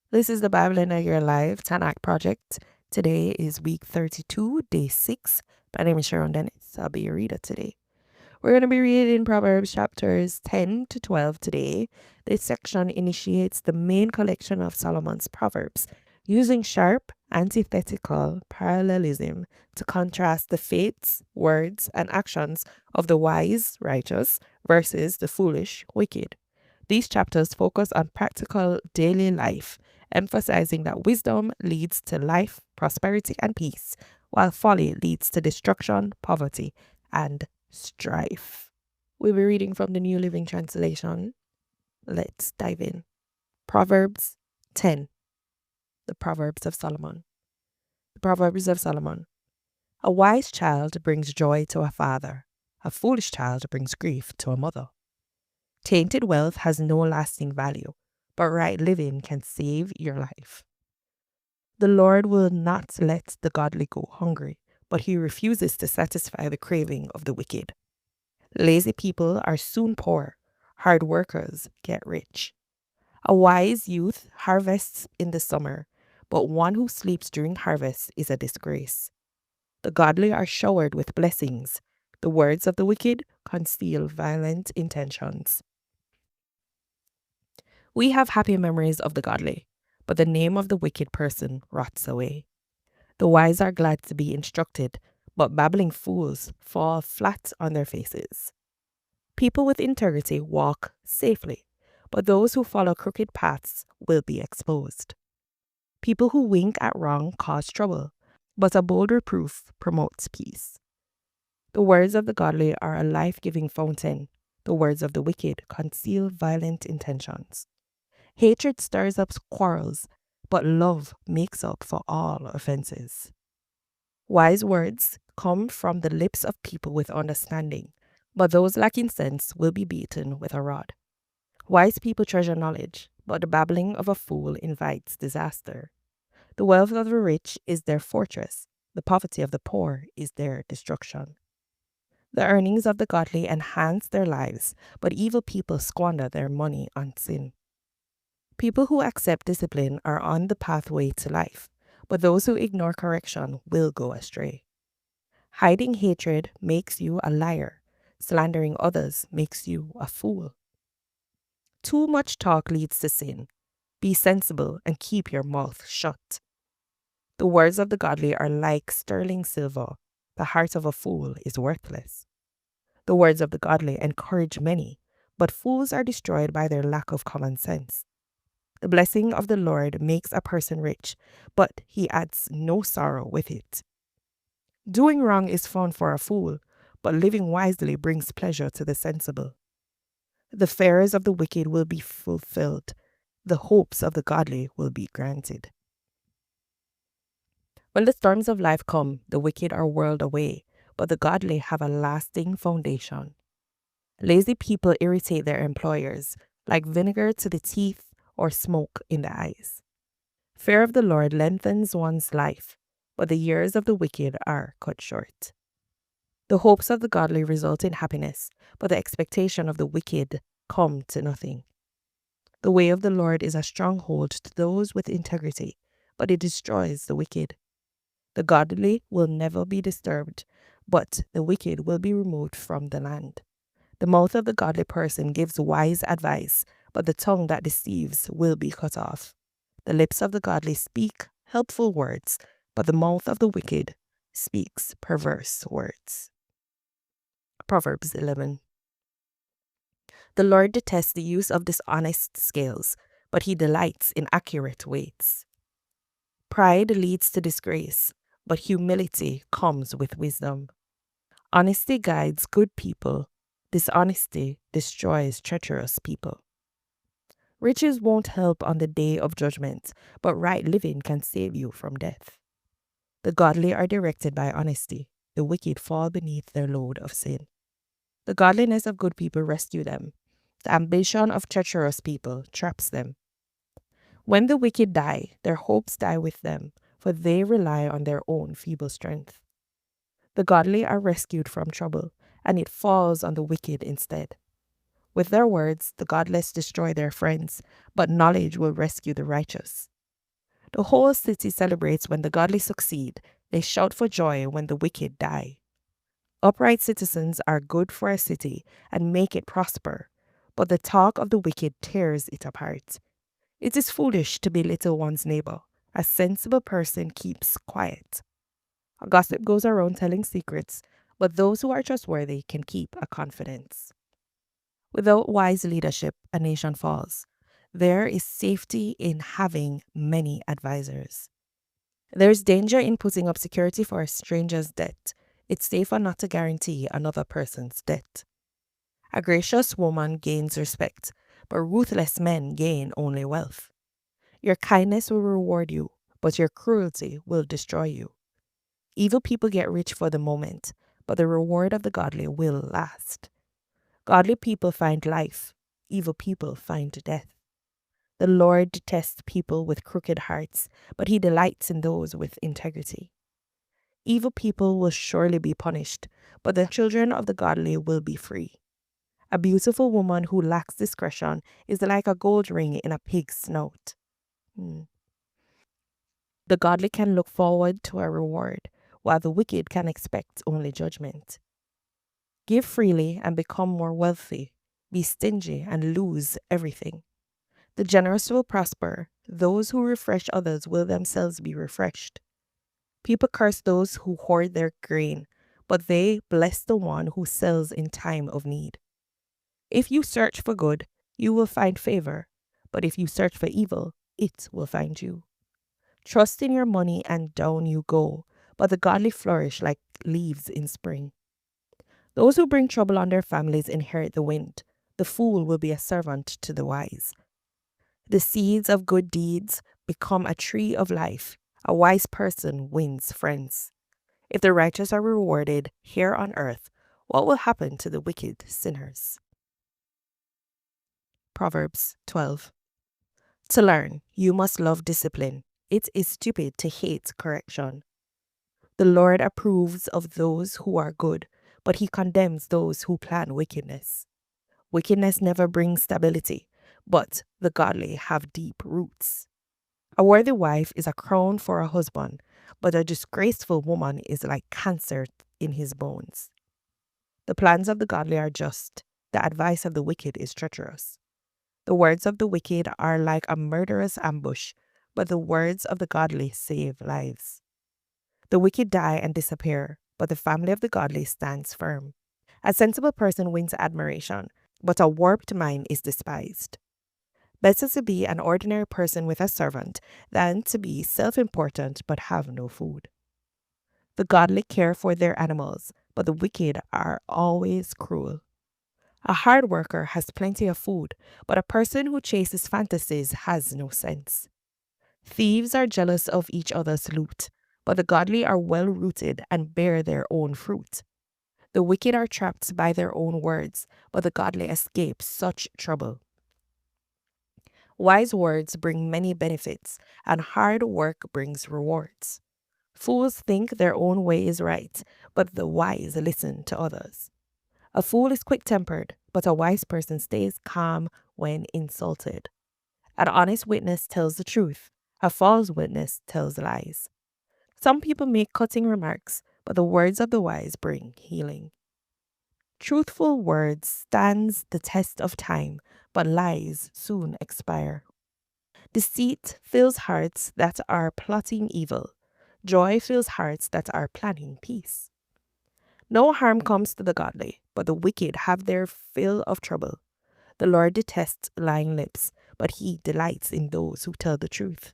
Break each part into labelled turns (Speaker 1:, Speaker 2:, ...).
Speaker 1: This is the Bible in a Year Live Tanakh Project. Today is week 32, day 6. My name is Sharone Dennis. I'll be your reader today. We're going to be reading Proverbs chapters 10 to 12 today. This section initiates the main collection of Solomon's Proverbs, using sharp, antithetical parallelism to contrast the fates, words, and actions of the wise, righteous, versus the foolish, wicked. These chapters focus on practical daily life, emphasizing that wisdom leads to life, prosperity, and peace, while folly leads to destruction, poverty, and strife. We'll be reading from the New Living Translation. Let's dive in. Proverbs 10. The Proverbs of Solomon. The Proverbs of Solomon. A wise child brings joy to a father. A foolish child brings grief to a mother. Tainted wealth has no lasting value, but right living can save your life. The Lord will not let the godly go hungry, but he refuses to satisfy the craving of the wicked. Lazy people are soon poor. Hard workers get rich. A wise youth harvests in the summer, but one who sleeps during harvest is a disgrace. The godly are showered with blessings. The words of the wicked conceal violent intentions. We have happy memories of the godly, but the name of the wicked person rots away. The wise are glad to be instructed, but babbling fools fall flat on their faces. People with integrity walk safely, but those who follow crooked paths will be exposed. People who wink at wrong cause trouble, but a bold reproof promotes peace. The words of the godly are a life-giving fountain. The words of the wicked conceal violent intentions. Hatred stirs up quarrels, but love makes up for all offenses. Wise words come from the lips of people with understanding, but those lacking sense will be beaten with a rod. Wise people treasure knowledge, but the babbling of a fool invites disaster. The wealth of the rich is their fortress, the poverty of the poor is their destruction. The earnings of the godly enhance their lives, but evil people squander their money on sin. People who accept discipline are on the pathway to life, but those who ignore correction will go astray. Hiding hatred makes you a liar. Slandering others makes you a fool. Too much talk leads to sin. Be sensible and keep your mouth shut. The words of the godly are like sterling silver. The heart of a fool is worthless. The words of the godly encourage many, but fools are destroyed by their lack of common sense. The blessing of the Lord makes a person rich, but he adds no sorrow with it. Doing wrong is fun for a fool, but living wisely brings pleasure to the sensible. The fears of the wicked will be fulfilled. The hopes of the godly will be granted. When the storms of life come, the wicked are whirled away, but the godly have a lasting foundation. Lazy people irritate their employers, like vinegar to the teeth or smoke in the eyes. Fear of the Lord lengthens one's life, but the years of the wicked are cut short. The hopes of the godly result in happiness, but the expectation of the wicked come to nothing. The way of the Lord is a stronghold to those with integrity, but it destroys the wicked. The godly will never be disturbed, but the wicked will be removed from the land. The mouth of the godly person gives wise advice, but the tongue that deceives will be cut off. The lips of the godly speak helpful words, but the mouth of the wicked speaks perverse words. Proverbs 11. The Lord detests the use of dishonest scales, but he delights in accurate weights. Pride leads to disgrace, but humility comes with wisdom. Honesty guides good people. Dishonesty destroys treacherous people. Riches won't help on the day of judgment, but right living can save you from death. The godly are directed by honesty. The wicked fall beneath their load of sin. The godliness of good people rescue them. The ambition of treacherous people traps them. When the wicked die, their hopes die with them, for they rely on their own feeble strength. The godly are rescued from trouble, and it falls on the wicked instead. With their words, the godless destroy their friends, but knowledge will rescue the righteous. The whole city celebrates when the godly succeed. They shout for joy when the wicked die. Upright citizens are good for a city and make it prosper, but the talk of the wicked tears it apart. It is foolish to belittle one's neighbor. A sensible person keeps quiet. A gossip goes around telling secrets, but those who are trustworthy can keep a confidence. Without wise leadership, a nation falls. There is safety in having many advisors. There is danger in putting up security for a stranger's debt. It's safer not to guarantee another person's debt. A gracious woman gains respect, but ruthless men gain only wealth. Your kindness will reward you, but your cruelty will destroy you. Evil people get rich for the moment, but the reward of the godly will last. Godly people find life, evil people find death. The Lord detests people with crooked hearts, but he delights in those with integrity. Evil people will surely be punished, but the children of the godly will be free. A beautiful woman who lacks discretion is like a gold ring in a pig's snout. The godly can look forward to a reward, while the wicked can expect only judgment. Give freely and become more wealthy. Be stingy and lose everything. The generous will prosper. Those who refresh others will themselves be refreshed. People curse those who hoard their grain, but they bless the one who sells in time of need. If you search for good, you will find favor, but if you search for evil, it will find you. Trust in your money and down you go, but the godly flourish like leaves in spring. Those who bring trouble on their families inherit the wind. The fool will be a servant to the wise. The seeds of good deeds become a tree of life. A wise person wins friends. If the righteous are rewarded here on earth, what will happen to the wicked sinners? Proverbs 12. To learn, you must love discipline. It is stupid to hate correction. The Lord approves of those who are good, but he condemns those who plan wickedness. Wickedness never brings stability, but the godly have deep roots. A worthy wife is a crown for a husband, but a disgraceful woman is like cancer in his bones. The plans of the godly are just, the advice of the wicked is treacherous. The words of the wicked are like a murderous ambush, but the words of the godly save lives. The wicked die and disappear, but the family of the godly stands firm. A sensible person wins admiration, but a warped mind is despised. Better to be an ordinary person with a servant than to be self-important but have no food. The godly care for their animals, but the wicked are always cruel. A hard worker has plenty of food, but a person who chases fantasies has no sense. Thieves are jealous of each other's loot, but the godly are well rooted and bear their own fruit. The wicked are trapped by their own words, but the godly escape such trouble. Wise words bring many benefits, and hard work brings rewards. Fools think their own way is right, but the wise listen to others. A fool is quick-tempered, but a wise person stays calm when insulted. An honest witness tells the truth. A false witness tells lies. Some people make cutting remarks, but the words of the wise bring healing. Truthful words stands the test of time, but lies soon expire. Deceit fills hearts that are plotting evil. Joy fills hearts that are planning peace. No harm comes to the godly, but the wicked have their fill of trouble. The Lord detests lying lips, but he delights in those who tell the truth.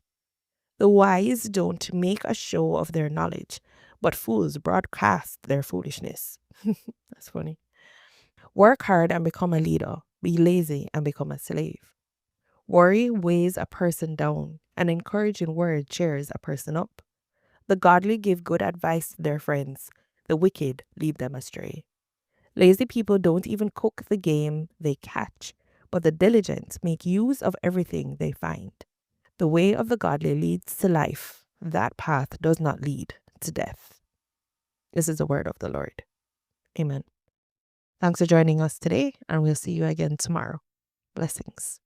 Speaker 1: The wise don't make a show of their knowledge, but fools broadcast their foolishness. That's funny. Work hard and become a leader. Be lazy and become a slave. Worry weighs a person down. An encouraging word cheers a person up. The godly give good advice to their friends. The wicked lead them astray. Lazy people don't even cook the game they catch, but the diligent make use of everything they find. The way of the godly leads to life. That path does not lead to death. This is the word of the Lord. Amen. Thanks for joining us today, and we'll see you again tomorrow. Blessings.